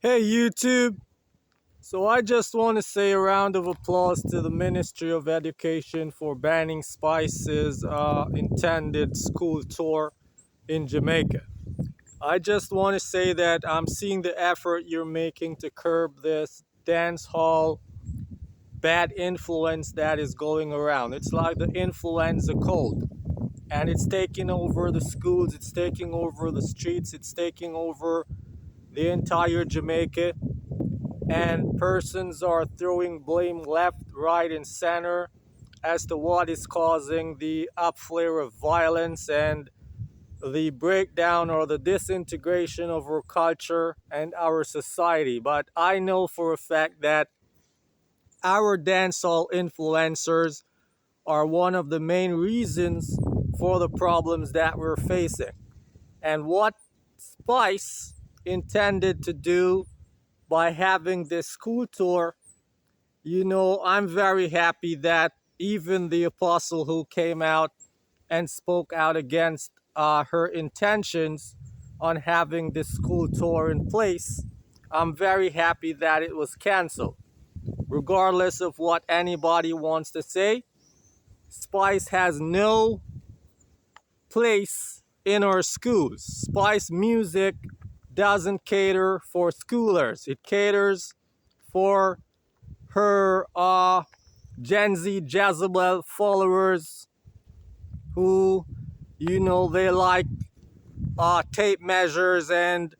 Hey YouTube! So I just want to say a round of applause to the Ministry of Education for banning Spice's intended school tour in Jamaica. I just want to say that I'm seeing the effort you're making to curb this dance hall bad influence that is going around. It's like the influenza cold, and it's taking over the schools, it's taking over the streets, it's taking over the entire Jamaica, and persons are throwing blame left, right, and center as to what is causing the upflare of violence and the breakdown or the disintegration of our culture and our society. But I know for a fact that our dancehall influencers are one of the main reasons for the problems that we're facing. And what Spice intended to do by having this school tour, I'm very happy that even the apostle who came out and spoke out against her intentions on having this school tour in place, I'm very happy that it was canceled. Regardless of what anybody wants to say, Spice has no place in our schools. Spice music doesn't cater for schoolers. It caters for her Gen Z Jezebel followers who, they like tape measures and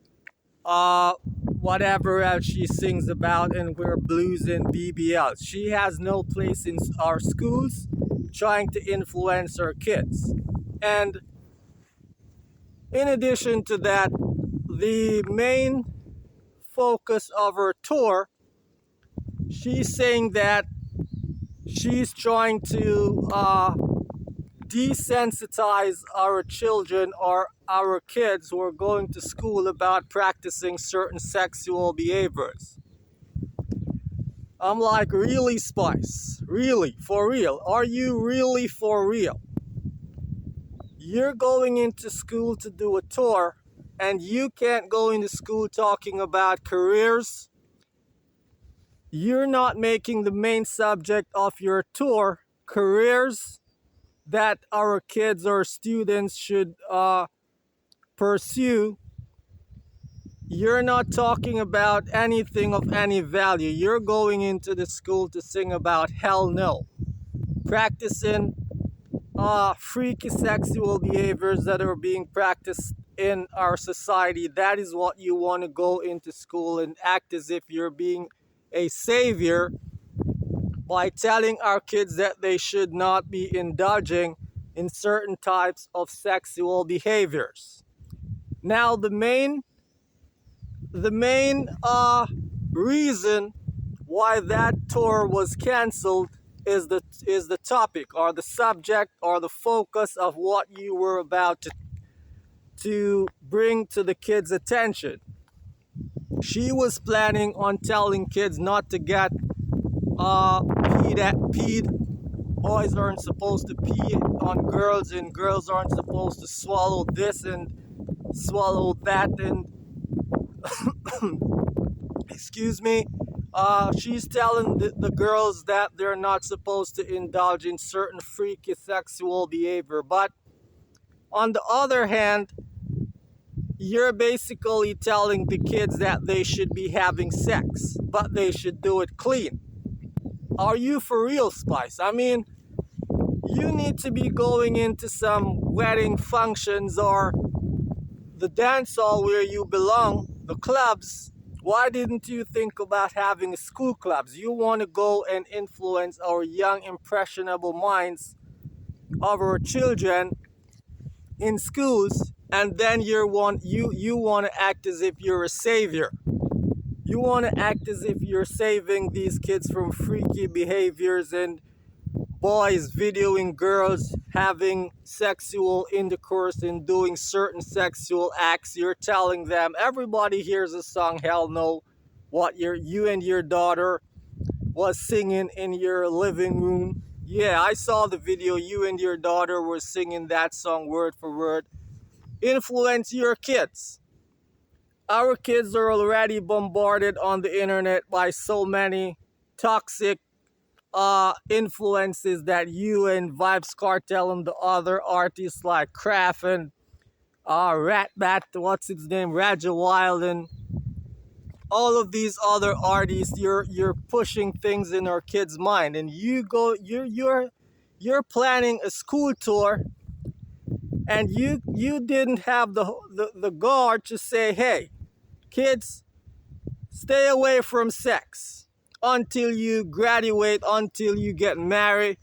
whatever else she sings about, and wear blues and BBLs. She has no place in our schools trying to influence our kids. And in addition to that, the main focus of her tour, she's saying that she's trying to desensitize our children or our kids who are going to school about practicing certain sexual behaviors. I'm like, really, Spice? Really? For real? Are you really for real? You're going into school to do a tour, and you can't go into school talking about careers. You're not making the main subject of your tour careers that our kids or students should pursue. You're not talking about anything of any value. You're going into the school to sing about hell no. Practicing freaky sexual behaviors that are being practiced in our society. That is what you want to go into school and act as if you're being a savior by telling our kids that they should not be indulging in certain types of sexual behaviors. Now, the main reason why that tour was canceled is the topic or the subject or the focus of what you were about to bring to the kids' attention. She was planning on telling kids not to get peed. Boys aren't supposed to pee on girls, and girls aren't supposed to swallow this and swallow that, and excuse me. She's telling the girls that they're not supposed to indulge in certain freaky sexual behavior. But on the other hand, you're basically telling the kids that they should be having sex, but they should do it clean. Are you for real, Spice? I mean, you need to be going into some wedding functions or the dance hall where you belong, the clubs. Why didn't you think about having school clubs? You want to go and influence our young, impressionable minds of our children in schools, and then you want to act as if you're a savior. You want to act as if you're saving these kids from freaky behaviors and boys videoing girls having sexual intercourse and doing certain sexual acts. You're telling them, everybody hears the song Hell No, what you and your daughter was singing in your living room. Yeah, I saw the video. You and your daughter were singing that song word for word. Influence your kids. Our kids are already bombarded on the internet by so many toxic influences that you and Vibes Cartel and the other artists like Kraft and Ratbat, what's his name, Raja Wild, and all of these other artists, you're pushing things in our kids' mind, and you're planning a school tour, and you didn't have the guard to say, hey, kids, stay away from sex until you graduate, until you get married,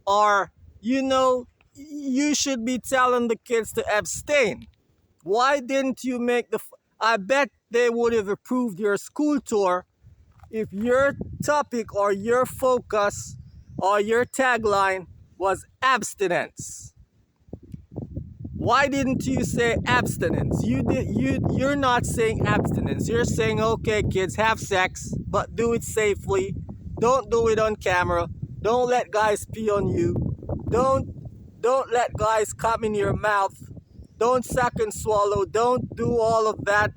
or you should be telling the kids to abstain. Why didn't you make I bet they would have approved your school tour if your topic or your focus or your tagline was abstinence. Why didn't you say abstinence? You're not saying abstinence. You're saying, okay, kids, have sex, but do it safely. Don't do it on camera. Don't let guys pee on you. Don't don't let guys come in your mouth. Don't suck and swallow. Don't do all of that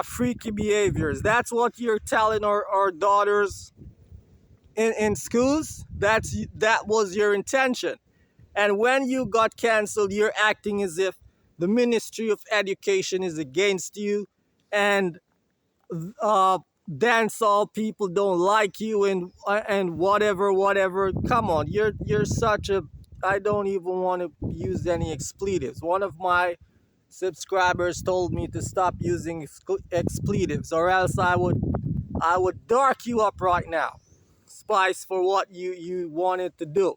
freaky behaviors. That's what you're telling our daughters in schools. That was your intention. And when you got canceled, you're acting as if the Ministry of Education is against you, and dancehall people don't like you, and whatever. Come on, you're such a. I don't even want to use any expletives. One of my subscribers told me to stop using expletives, or else I would dark you up right now, Spice, for what you wanted to do.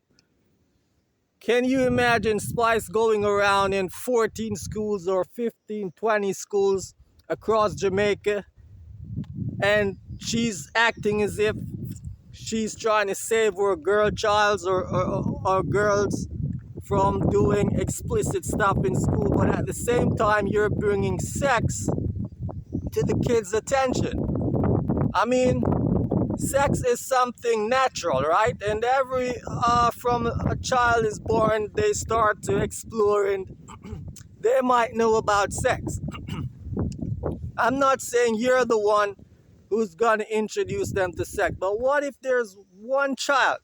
Can you imagine Spice going around in 14 schools or 15, 20 schools across Jamaica, and she's acting as if she's trying to save her girl childs or girls from doing explicit stuff in school, but at the same time you're bringing sex to the kids' attention? I mean, sex is something natural, right? And from a child is born, they start to explore, and they might know about sex. I'm not saying you're the one who's gonna introduce them to sex, but what if there's one child?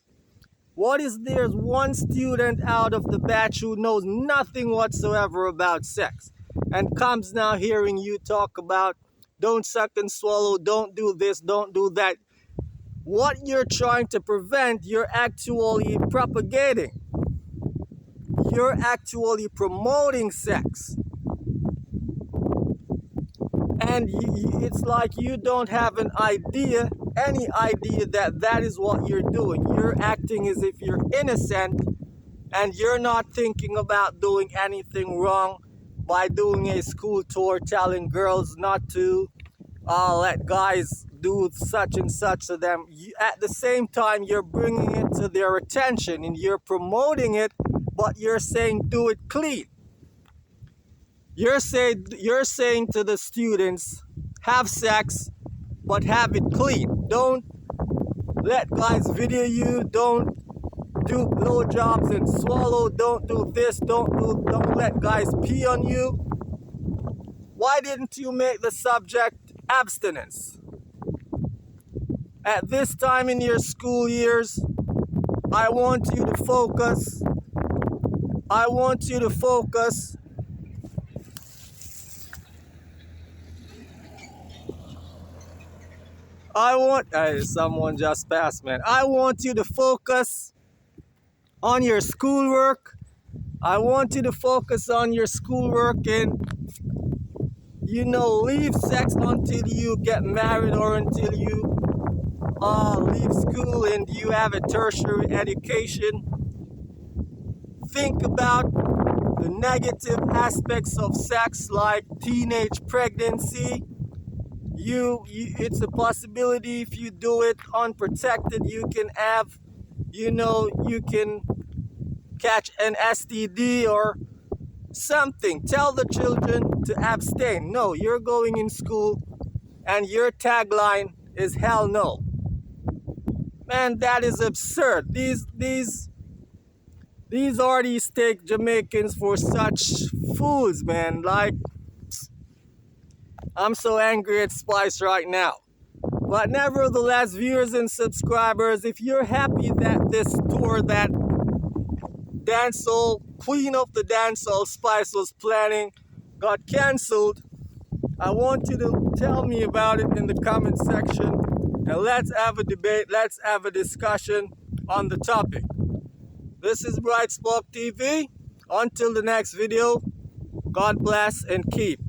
What if there's one student out of the batch who knows nothing whatsoever about sex, and comes now hearing you talk about don't suck and swallow, don't do this, don't do that? What you're trying to prevent, you're actually propagating. You're actually promoting sex. And it's like you don't have any idea that that is what you're doing. You're acting as if you're innocent, and you're not thinking about doing anything wrong by doing a school tour telling girls not to let guys do such and such to them. At the same time, you're bringing it to their attention and you're promoting it, but you're saying do it clean. You're saying to the students, have sex, but have it clean. Don't let guys video you. Don't do blowjobs and swallow. Don't do this. Don't let guys pee on you. Why didn't you make the subject abstinence? At this time in your school years, I want you to focus. I want you to focus. Someone just passed, man. I want you to focus on your schoolwork. I want you to focus on your schoolwork and, leave sex until you get married or until you leave school and you have a tertiary education. Think about the negative aspects of sex, like teenage pregnancy. It's a possibility if you do it unprotected, you can have, you can catch an STD or something. Tell the children to abstain. No, you're going in school and your tagline is hell no. Man, that is absurd. These artists take Jamaicans for such fools, man. Like, I'm so angry at Spice right now. But nevertheless, viewers and subscribers, if you're happy that this tour that dancehall, queen of the dancehall Spice was planning got cancelled, I want you to tell me about it in the comment section and let's have a debate, let's have a discussion on the topic. This is Faada Spock TV. Until the next video, God bless and keep.